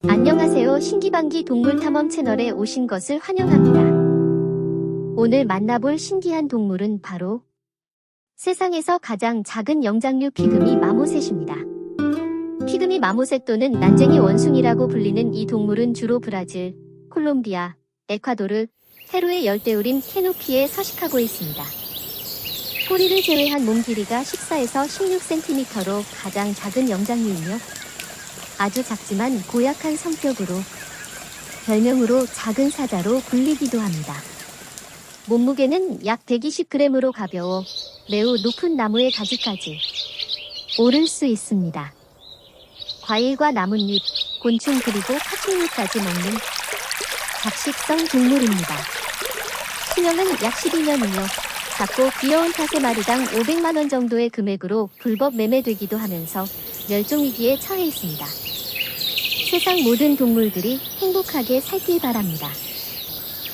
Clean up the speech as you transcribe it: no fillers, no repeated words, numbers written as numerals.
안녕하세요. 신기반기 동물탐험 채널에 오신 것을 환영합니다. 오늘 만나볼 신기한 동물은 바로 세상에서 가장 작은 영장류 피그미 마모셋입니다. 피그미 마모셋 또는 난쟁이 원숭이라고 불리는 이 동물은 주로 브라질, 콜롬비아, 에콰도르, 페루의 열대우림 캐노피에 서식하고 있습니다. 꼬리를 제외한 몸 길이가 14에서 16cm로 가장 작은 영장류이며 아주 작지만 고약한 성격으로 별명으로 작은 사자로 불리기도 합니다. 몸무게는 약 120g으로 가벼워 매우 높은 나무의 가지까지 오를 수 있습니다. 과일과 나뭇잎, 곤충 그리고 파충류까지 먹는 잡식성 동물입니다. 수명은 약 12년이며 작고 귀여운 탓에 마리당 500만원 정도의 금액으로 불법 매매되기도 하면서 멸종위기에 처해 있습니다. 세상 모든 동물들이 행복하게 살길 바랍니다.